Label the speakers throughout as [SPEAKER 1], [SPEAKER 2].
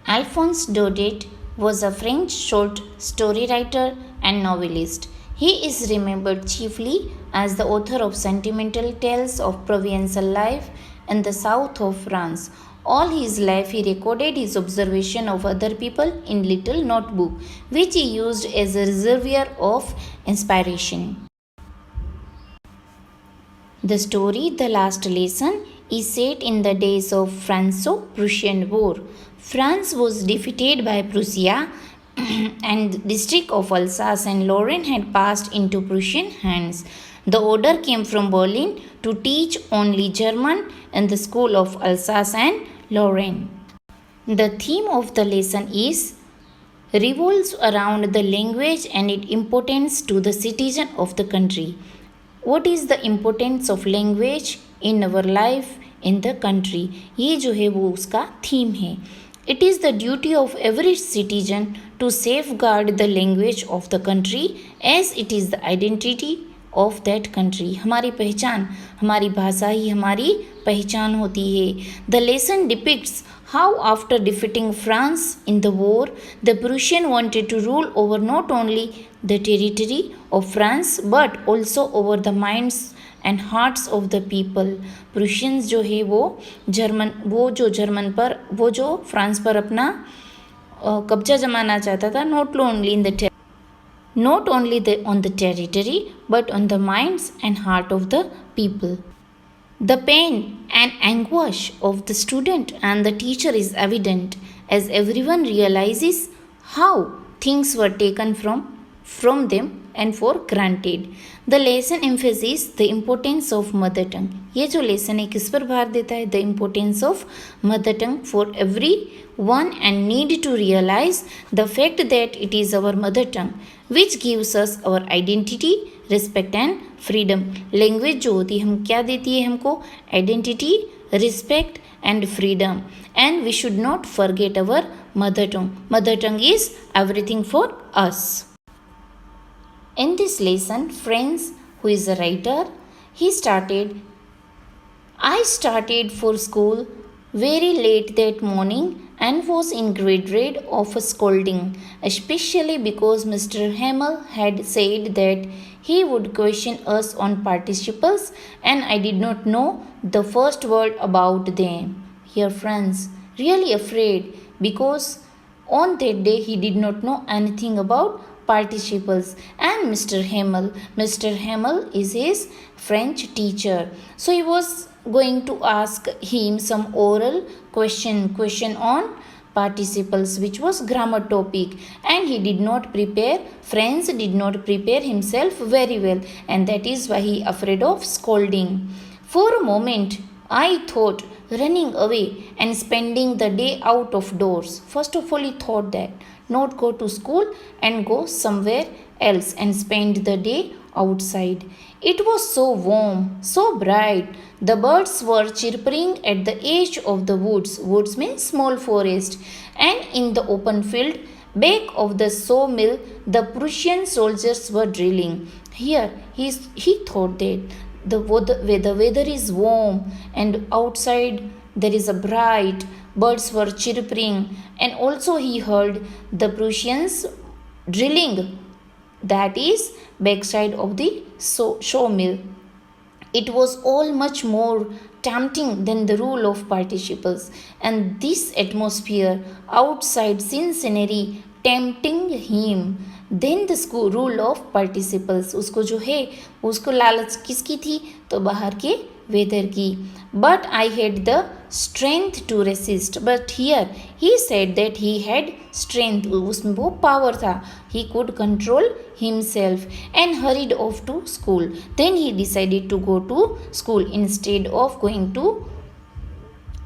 [SPEAKER 1] Alphonse Daudet was a French short story writer and novelist. He is remembered chiefly as the author of sentimental tales of provincial life in the south of France. All his life he recorded his observation of other people in little notebook which he used as a reservoir of inspiration. The story The Last Lesson is set in the days of Franco-Prussian War. France was defeated by Prussia and the district of Alsace and Lorraine had passed into Prussian hands. The order came from Berlin to teach only German in the school of Alsace and Lorraine. The theme of the lesson is revolves around the language and its importance to the citizen of the country. What is the importance of language in our life in the country? ये जो है वो उसका theme है. It is the duty of every citizen to safeguard the language of the country as it is the identity of that country. हमारी पहचान, हमारी भाषा ही हमारी पहचान होती है. The lesson depicts how after defeating France in the war, the Prussian wanted to rule over not only the territory of France but also over the minds and hearts of the people. प्रूशियंस जो है वो German पर वो जो France पर अपना कब्जा जमाना चाहता था, not only on the territory but on the minds and heart of the people. The pain and anguish of the student and the teacher is evident as everyone realizes how things were taken from them and for granted. The lesson emphasizes the importance of mother tongue. ये जो lesson है किस पर भार देता है? The importance of mother tongue for everyone and need to realize the fact that it is our mother tongue which gives us our identity, respect and freedom. Language जो होती है हम क्या देती है हमको? Identity, respect and freedom. And we should not forget our mother tongue. Mother tongue is everything for us. In this lesson, Franz, who is a writer, I started for school very late that morning and was in great dread of a scolding, especially because Mr. Hamel had said that he would question us on participles and I did not know the first word about them. Here, Franz, really afraid because on that day he did not know anything about participles and Mr. Hamel is his French teacher. So he was going to ask him some oral question on participles which was grammar topic and he did not prepare. Franz did not prepare himself very well and that is why he afraid of scolding. For a moment I thought running away and spending the day out of doors. First of all he thought that not go to school and go somewhere else and spend the day outside. It was so warm, so bright. The birds were chirping at the edge of the woods. Woods means small forest. And in the open field, back of the sawmill, the Prussian soldiers were drilling. Here, he thought that the weather is warm and outside there is a bright, birds were chirping, and also he heard the Prussians drilling, that is backside of the sawmill. It was all much more tempting than the rule of participles, and this atmosphere outside Cincinnati tempting him. Then the school rule of participles, उसको जो है उसको लालच किसकी थी? तो बाहर के वेदर की. But I had the strength to resist. But here he said that he had strength, उसमें वो पावर था. He could control himself and hurried off to school. Then he decided to go to school instead of going to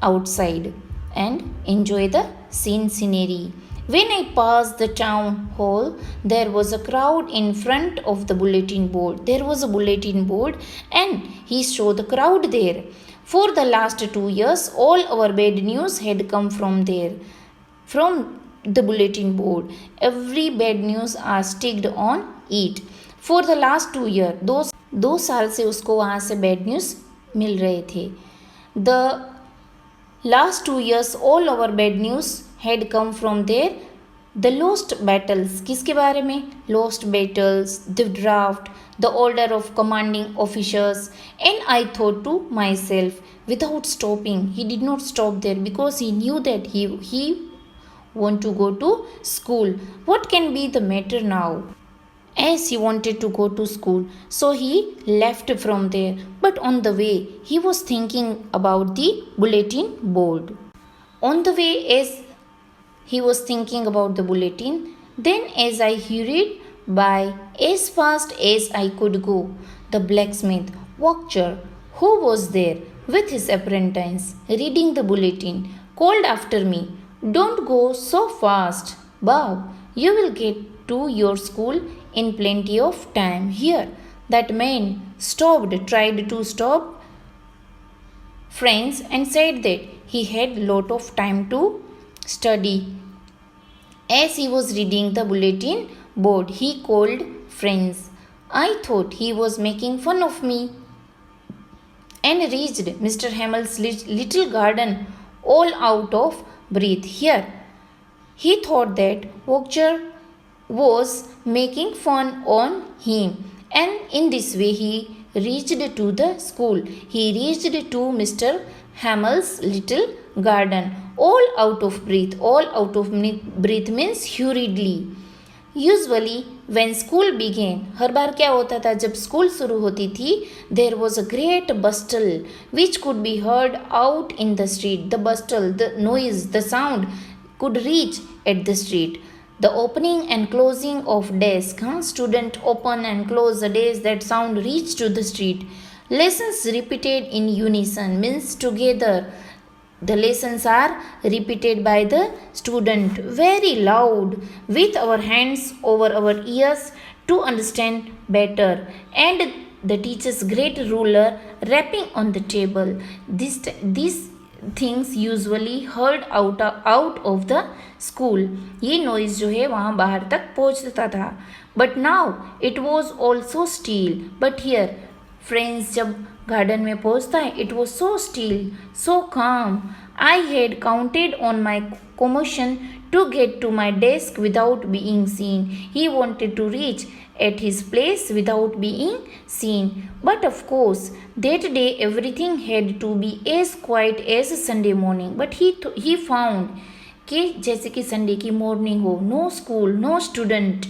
[SPEAKER 1] outside and enjoy the scenery. When I passed the town hall, there was a crowd in front of the bulletin board. There was a bulletin board and he saw the crowd there. For the last 2 years, all our bad news had come from there, from the bulletin board. Every bad news are sticked on it. For the last 2 years, दो साल से उसको वहाँ से bad news मिल रहे थे. The last 2 years, all our bad news had come from there. The lost battles, किसके बारे में? Lost battles, the draft, the order of commanding officers, and I thought to myself, without stopping, he did not stop there because he knew that he want to go to school. What can be the matter now? As he wanted to go to school, so he left from there. But on the way, he was thinking about the bulletin board. On the way, as he was thinking about the bulletin, then as I hurried by as fast as I could go, the blacksmith, Wakcher, who was there with his apprentice reading the bulletin, called after me, "Don't go so fast, Bob. You will get to your school in plenty of time." Here, that man tried to stop friends and said that he had lot of time to study. As he was reading the bulletin board, he called friends. I thought he was making fun of me, and reached Mr. Hamel's little garden all out of breath. Here, he thought that Wakcher was making fun on him, and in this way he reached to the school. He reached to Mr. Hamel's little garden all out of breath. All out of breath means hurriedly. Usually when school began, हर बार क्या होता था जब school शुरू होती थी, there was a great bustle which could be heard out in the street. The bustle, the noise, the sound could reach at the street. The opening and closing of desk, student open and close the desk, that sound reached to the street. Lessons repeated in unison means together. The lessons are repeated by the student very loud with our hands over our ears to understand better, and the teacher's great ruler rapping on the table. These things usually heard out of the school. ये noise जो है वहाँ बाहर तक पहुँचता था. But now it was also still. But here, friends जब garden में पहुँचता है, it was so still, so calm. I had counted on my commotion to get to my desk without being seen. He wanted to reach at his place without being seen. But of course, that day everything had to be as quiet as Sunday morning. But he found कि जैसे कि Sunday की morning हो, no school, no student.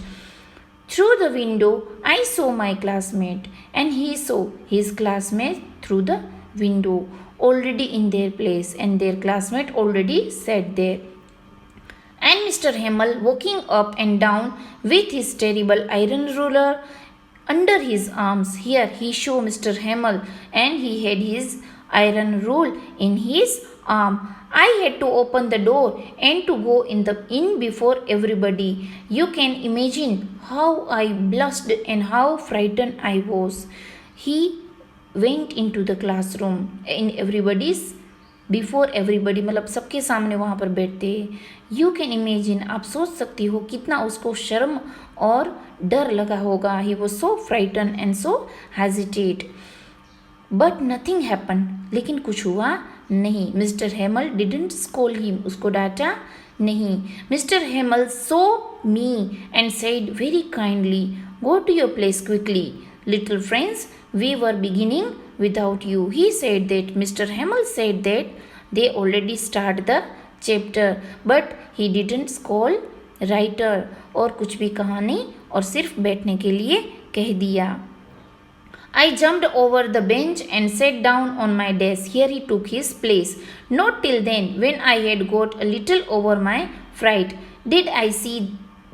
[SPEAKER 1] Through the window, I saw my classmate, and he saw his classmate through the window, already in their place, and their classmate already sat there. And Mr. Hamel walking up and down with his terrible iron ruler under his arms. Here he showed Mr. Hamel, and he had his iron rule in his arm. I had to open the door and to go in before everybody. You can imagine how I blushed and how frightened I was. He went into the classroom in before everybody, मतलब सबके सामने वहाँ पर बैठते. You can imagine, आप सोच सकती हो कितना उसको शर्म और डर लगा होगा. He was so frightened and so hesitate. But nothing happened. लेकिन कुछ हुआ नहीं. Mr. Hamel didn't scold him. उसको डांटा नहीं. Mr. Hamel saw me and said very kindly, "Go to your place quickly. Little friends, we were beginning without you." He said that, Mr. Hamel said that they already start the chapter, but he didn't scold writer और कुछ भी कहा नहीं और सिर्फ बैठने के लिए कह दिया. I jumped over the bench and sat down on my desk. Here he took his place. Not till then, when I had got a little over my fright, did I see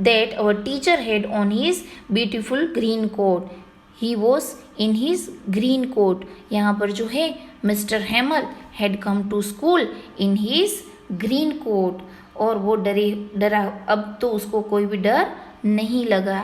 [SPEAKER 1] that our teacher had on his beautiful green coat. He was in his green coat. यहाँ पर जो है Mr. Hamel had come to school in his green coat. और वो डरा. अब तो उसको कोई भी डर नहीं लगा.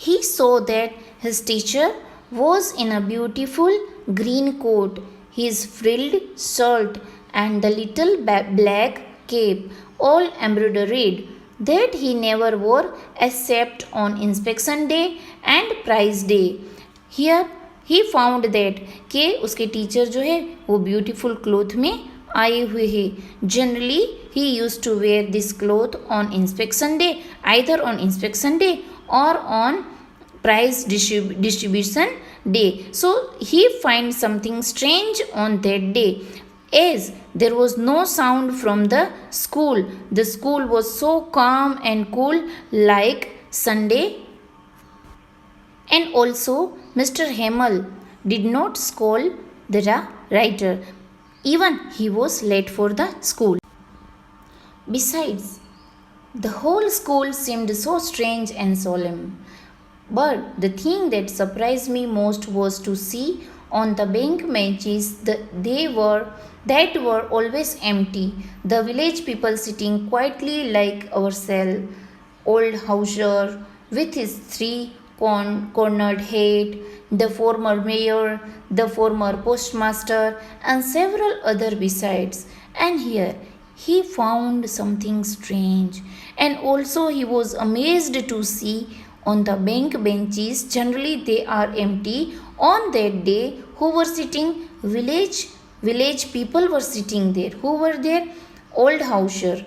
[SPEAKER 1] He saw that his teacher was in a beautiful green coat, his frilled shirt, and the little black cape, all embroidered, that he never wore except on inspection day and prize day. Here he found that कि उसके teacher जो है वो beautiful cloth में आए हुए हैं. Generally, he used to wear this cloth on inspection day, either on inspection day or on prize distribution day. So he finds something strange on that day, as there was no sound from the school. The school was so calm and cool, like Sunday. And also, Mr. Hamel did not scold the writer, even he was late for the school. Besides, the whole school seemed so strange and solemn. But the thing that surprised me most was to see on the bank benches that were always empty. The village people sitting quietly like ourselves. Old Hauser with his three cornered head, the former mayor, the former postmaster, and several other besides. And here he found something strange, and also he was amazed to see on the bank benches, generally they are empty. On that day, who were sitting? Village people were sitting there. Who were there? Old Hauser.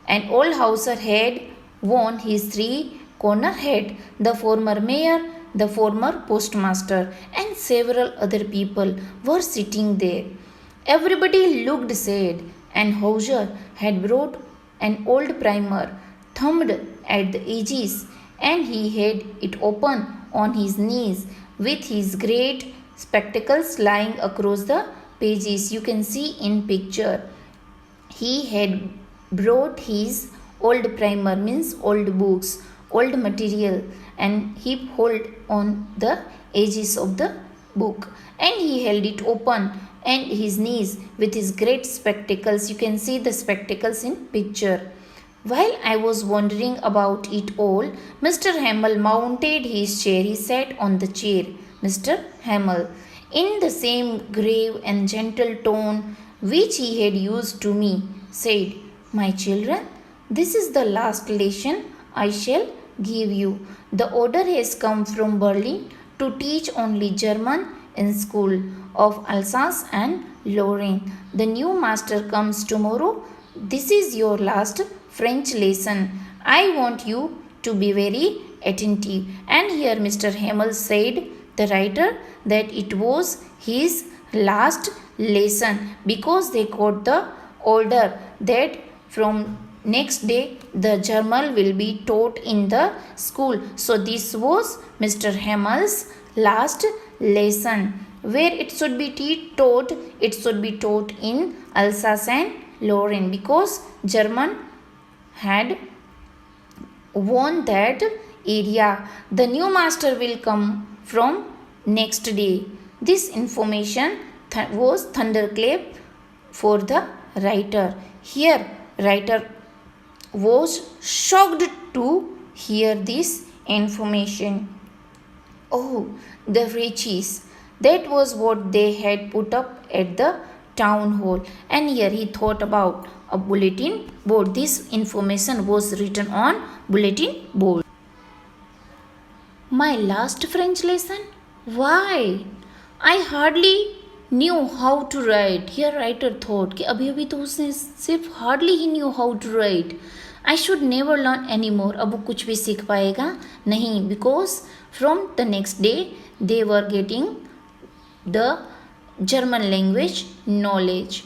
[SPEAKER 1] And Old Hauser had worn his three corner hat. The former mayor, the former postmaster, and several other people were sitting there. Everybody looked sad, and Hauser had brought an old primer, thumbed at the edges, and he had it open on his knees with his great spectacles lying across the pages. You can see in picture. He had brought his old primer, means old books, old material, and he held on the edges of the book, and he held it open and his knees with his great spectacles. You can see the spectacles in picture. While I was wondering about it all, Mr. Hamel mounted his chair. He sat on the chair. Mr. Hamel, in the same grave and gentle tone which he had used to me, said, "My children, this is the last lesson I shall give you. The order has come from Berlin to teach only German in school of Alsace and Lorraine. The new master comes tomorrow. This is your last French lesson. I want you to be very attentive." And here Mr. Hamel said, the writer, that it was his last lesson because they got the order that from next day the German will be taught in the school. So this was Mr. Hamel's last lesson. Where it should be taught, it should be taught in Alsace and Lorraine, because German had won that area. The new master will come from next day. This information was thunderclap for the writer. Here writer was shocked to hear this information. Oh, the riches! That was what they had put up at the town hall. And here he thought about a bulletin board. This information was written on bulletin board. My last French lesson? Why? I hardly knew how to write. Here writer thought कि अभी तो उसने सिर्फ hardly he knew how to write. I should never learn anymore. अब वो कुछ भी सीख पाएगा नहीं, because from the next day they were getting the German language knowledge.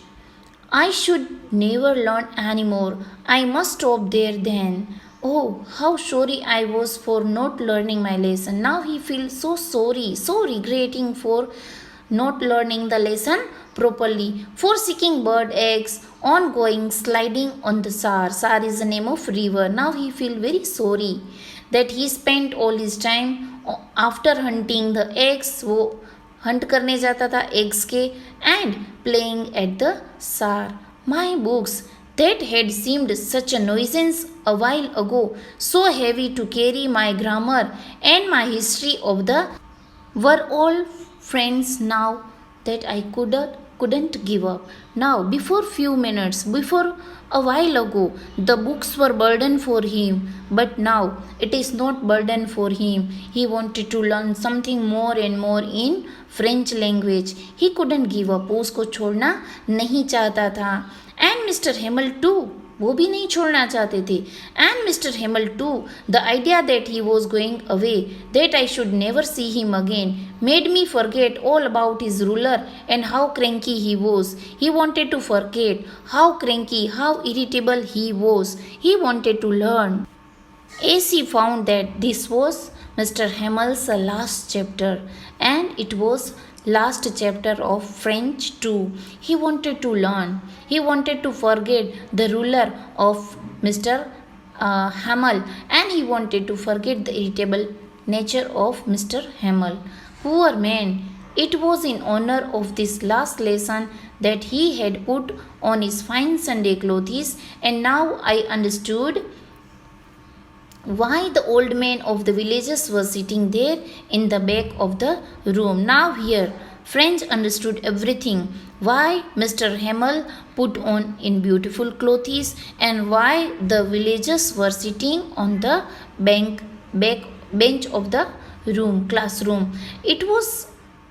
[SPEAKER 1] I should never learn anymore. I must stop there then. Oh, how sorry I was for not learning my lesson. Now he feels so sorry, so regretting for not learning the lesson properly, for seeking bird eggs, on going sliding on the Saar. Saar is the name of river. Now he feels very sorry that he spent all his time after hunting the eggs. वो Hunt करने जाता था eggs के, and playing at the सार. My books that had seemed such a nuisance a while ago, so heavy to carry, my grammar and my history of the were all friends now that I couldn't give up. Now, before few minutes, before a while ago, the books were burden for him, but now it is not burden for him. He wanted to learn something more and more in French language. He couldn't give up. वो उसको छोड़ना नहीं चाहता था. And Mr. Hamill too. वो भी नहीं छोड़ना चाहते थे. And Mr. Hamill too. The idea that he was going away, that I should never see him again, made me forget all about his ruler and how cranky he was. He wanted to forget how cranky, how irritable he was. He wanted to learn. As he found that this was Mr. Hamill's last chapter, and it was last chapter of French too. He wanted to learn. He wanted to forget the ruler of Mr. Hamill, and he wanted to forget the irritable nature of Mr. Hamill. Poor man! It was in honor of this last lesson that he had put on his fine Sunday clothes, and now I understood why the old men of the villages were sitting there in the back of the room. Now here, French understood everything. Why Mr. Hamill put on in beautiful clothes and why the villagers were sitting on the bench of the classroom. It was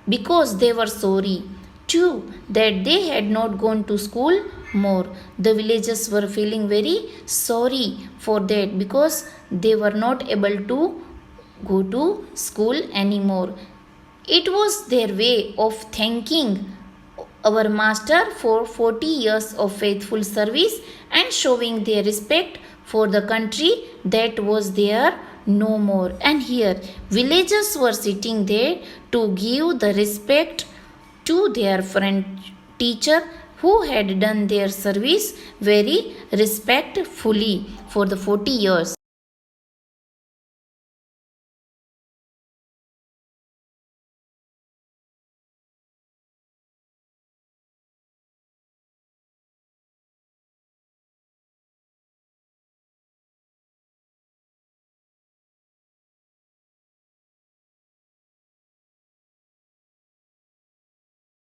[SPEAKER 1] because they were sorry too that they had not gone to school more. The villagers were feeling very sorry for that because they were not able to go to school anymore. It was their way of thanking our master for 40 years of faithful service and showing their respect for the country that was there no more. And here, villagers were sitting there to give the respect to their French teacher who had done their service very respectfully for the 40 years.